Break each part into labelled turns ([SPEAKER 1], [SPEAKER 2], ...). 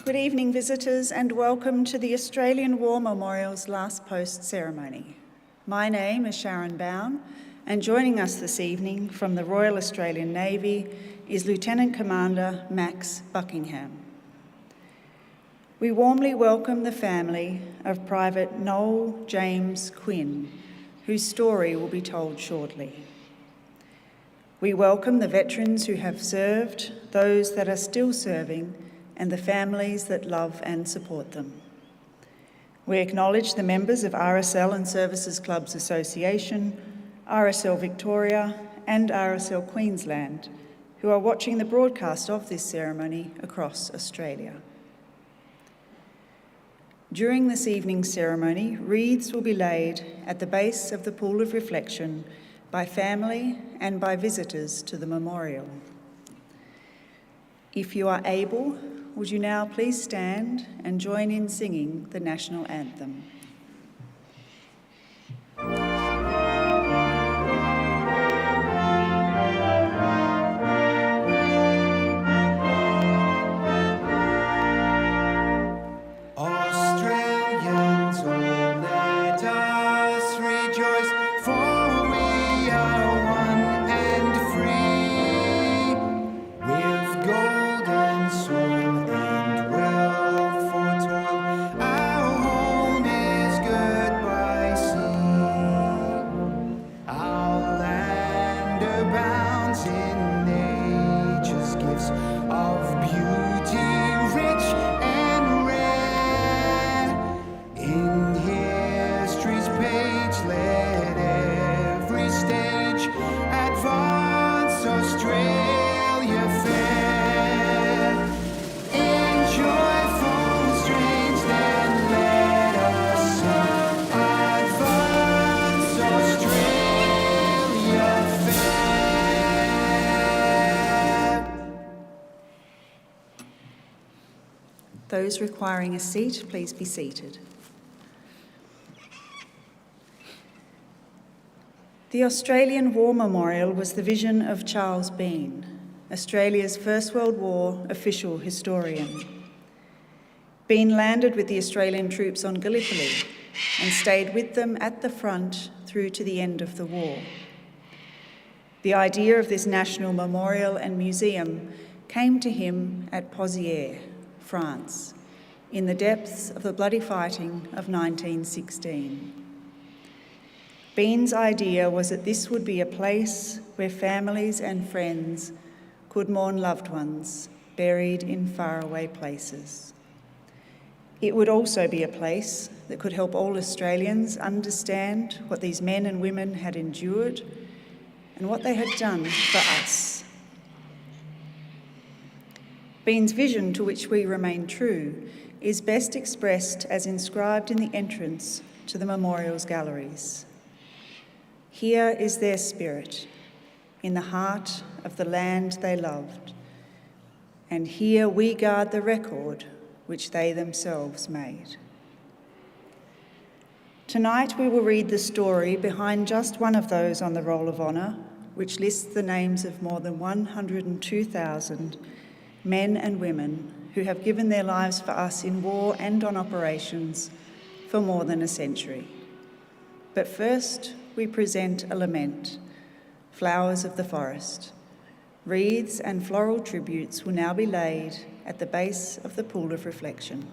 [SPEAKER 1] Good evening, visitors, and welcome to the Australian War Memorial's Last Post ceremony. My name is Sharon Bown, and joining us this evening from the Royal Australian Navy is Lieutenant Commander Max Buckingham. We warmly welcome the family of Private Noel James Quinn, whose story will be told shortly. We welcome the veterans who have served, those that are still serving, and the families that love and support them. We acknowledge the members of RSL and Services Clubs Association, RSL Victoria and RSL Queensland, who are watching the broadcast of this ceremony across Australia. During this evening's ceremony, wreaths will be laid at the base of the pool of reflection by family and by visitors to the memorial. If you are able, would you now please stand and join in singing the national anthem? Those requiring a seat, please be seated. The Australian War Memorial was the vision of Charles Bean, Australia's First World War official historian. Bean landed with the Australian troops on Gallipoli and stayed with them at the front through to the end of the war. The idea of this national memorial and museum came to him at Pozières, France, in the depths of the bloody fighting of 1916. Bean's idea was that this would be a place where families and friends could mourn loved ones buried in faraway places. It would also be a place that could help all Australians understand what these men and women had endured and what they had done for us. Bean's vision, to which we remain true, is best expressed as inscribed in the entrance to the memorial's galleries. Here is their spirit, in the heart of the land they loved, and here we guard the record which they themselves made. Tonight we will read the story behind just one of those on the Roll of Honour, which lists the names of more than 102,000 men and women who have given their lives for us in war and on operations for more than a century. But first, we present a lament, Flowers of the Forest. Wreaths and floral tributes will now be laid at the base of the pool of reflection.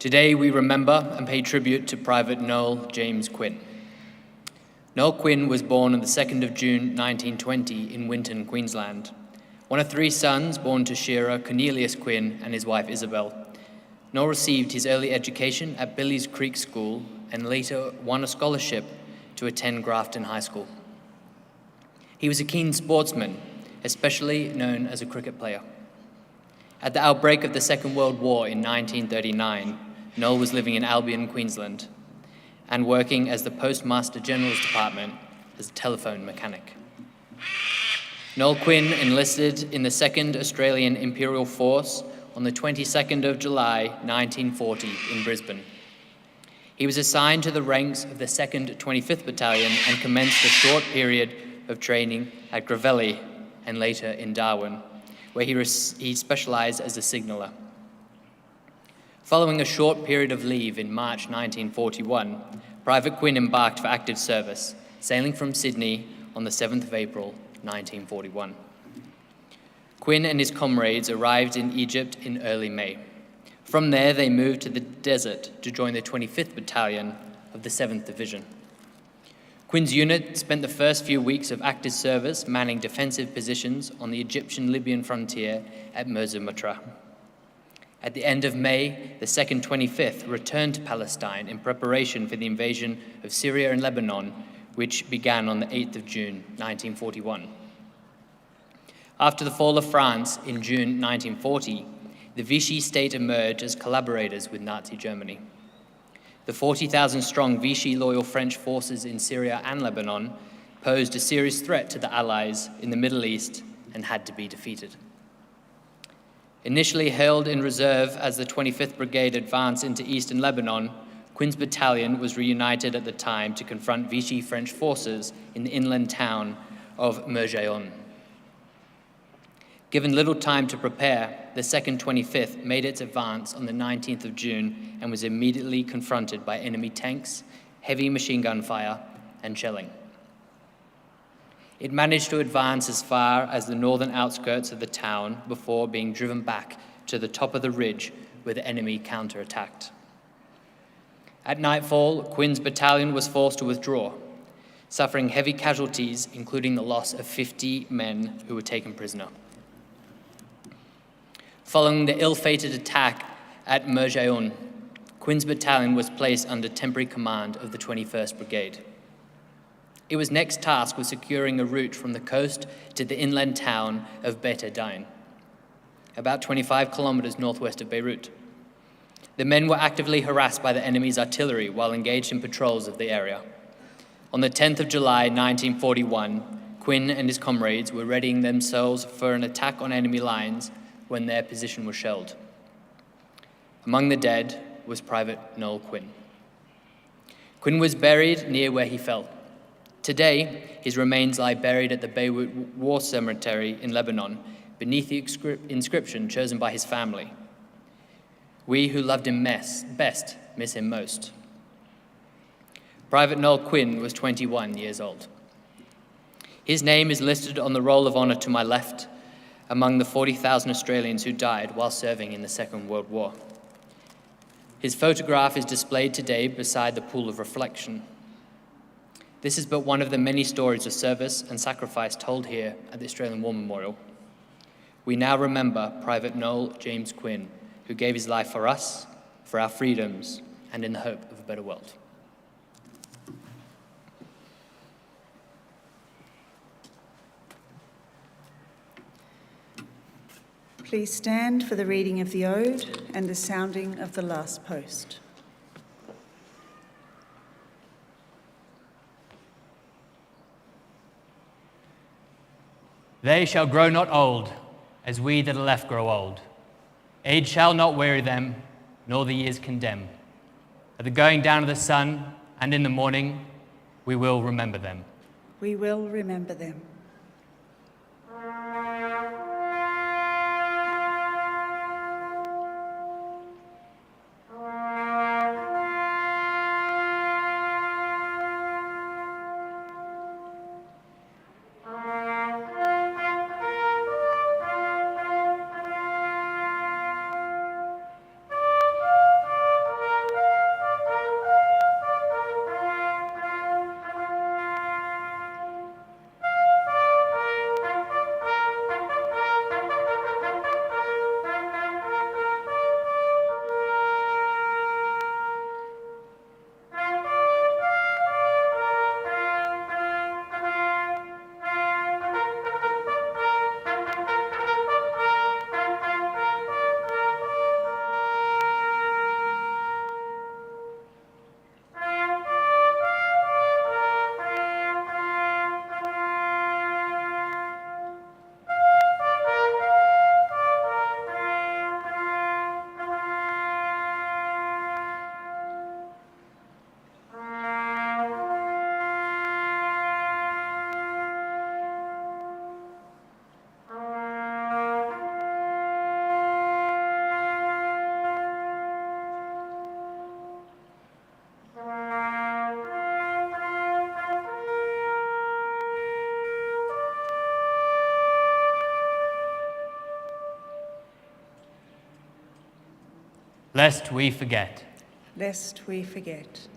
[SPEAKER 2] Today we remember and pay tribute to Private Noel James Quinn. Noel Quinn was born on the 2nd of June 1920 in Winton, Queensland. One of 3 sons born to shearer Cornelius Quinn and his wife Isabel. Noel received his early education at Billy's Creek School and later won a scholarship to attend Grafton High School. He was a keen sportsman, especially known as a cricket player. At the outbreak of the Second World War in 1939, Noel was living in Albion, Queensland, and working as the Postmaster General's Department as a telephone mechanic. Noel Quinn enlisted in the 2nd Australian Imperial Force on the 22nd of July 1940 in Brisbane. He was assigned to the ranks of the 2nd 25th Battalion and commenced a short period of training at Gravelly and later in Darwin, where he specialised as a signaller. Following a short period of leave in March 1941, Private Quinn embarked for active service, sailing from Sydney on the 7th of April 1941. Quinn and his comrades arrived in Egypt in early May. From there, they moved to the desert to join the 25th Battalion of the 7th Division. Quinn's unit spent the first few weeks of active service manning defensive positions on the Egyptian-Libyan frontier at Mersa Matruh. At the end of May, the 2nd 25th returned to Palestine in preparation for the invasion of Syria and Lebanon, which began on the 8th of June 1941. After the fall of France in June 1940, the Vichy state emerged as collaborators with Nazi Germany. The 40,000-strong Vichy-loyal French forces in Syria and Lebanon posed a serious threat to the Allies in the Middle East and had to be defeated. Initially held in reserve as the 25th Brigade advanced into eastern Lebanon, Quinn's battalion was reunited at the time to confront Vichy French forces in the inland town of Mergeon. Given little time to prepare, the 2nd 25th made its advance on the 19th of June and was immediately confronted by enemy tanks, heavy machine gun fire, and shelling. It managed to advance as far as the northern outskirts of the town before being driven back to the top of the ridge where the enemy counterattacked. At nightfall, Quinn's battalion was forced to withdraw, suffering heavy casualties, including the loss of 50 men who were taken prisoner. Following the ill-fated attack at Mergeon, Quinn's battalion was placed under temporary command of the 21st Brigade. It was next tasked with securing a route from the coast to the inland town of Bet Edine, about 25 kilometers northwest of Beirut. The men were actively harassed by the enemy's artillery while engaged in patrols of the area. On the 10th of July 1941, Quinn and his comrades were readying themselves for an attack on enemy lines when their position was shelled. Among the dead was Private Noel Quinn. Quinn was buried near where he fell. Today, his remains lie buried at the Beirut War Cemetery in Lebanon, beneath the inscription chosen by his family. We who loved him best miss him most. Private Noel Quinn was 21 years old. His name is listed on the Roll of Honour to my left, among the 40,000 Australians who died while serving in the Second World War. His photograph is displayed today beside the pool of reflection. This is but one of the many stories of service and sacrifice told here at the Australian War Memorial. We now remember Private Noel James Quinn, who gave his life for us, for our freedoms, and in the hope of a better world.
[SPEAKER 1] Please stand for the reading of the Ode and the sounding of the last post.
[SPEAKER 3] They shall grow not old, as we that are left grow old. Age shall not weary them, nor the years condemn. At the going down of the sun and in the morning, we will remember them.
[SPEAKER 1] We will remember them.
[SPEAKER 3] lest we forget.
[SPEAKER 1] Lest we forget.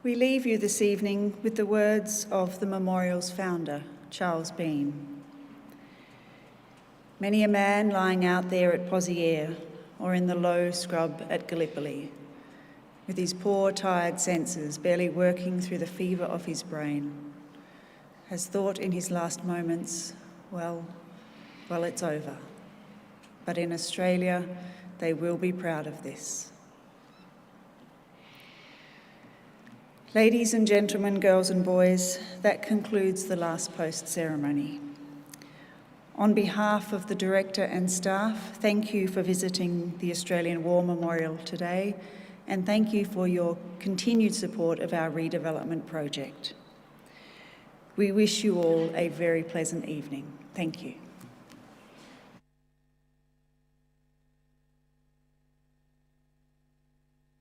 [SPEAKER 1] We leave you this evening with the words of the memorial's founder, Charles Bean. Many a man lying out there at Poziere or in the low scrub at Gallipoli, with his poor, tired senses barely working through the fever of his brain, has thought in his last moments, well, it's over. But in Australia, they will be proud of this. Ladies and gentlemen, girls and boys, that concludes the last post ceremony. On behalf of the Director and staff, thank you for visiting the Australian War Memorial today, and thank you for your continued support of our redevelopment project. We wish you all a very pleasant evening. Thank you.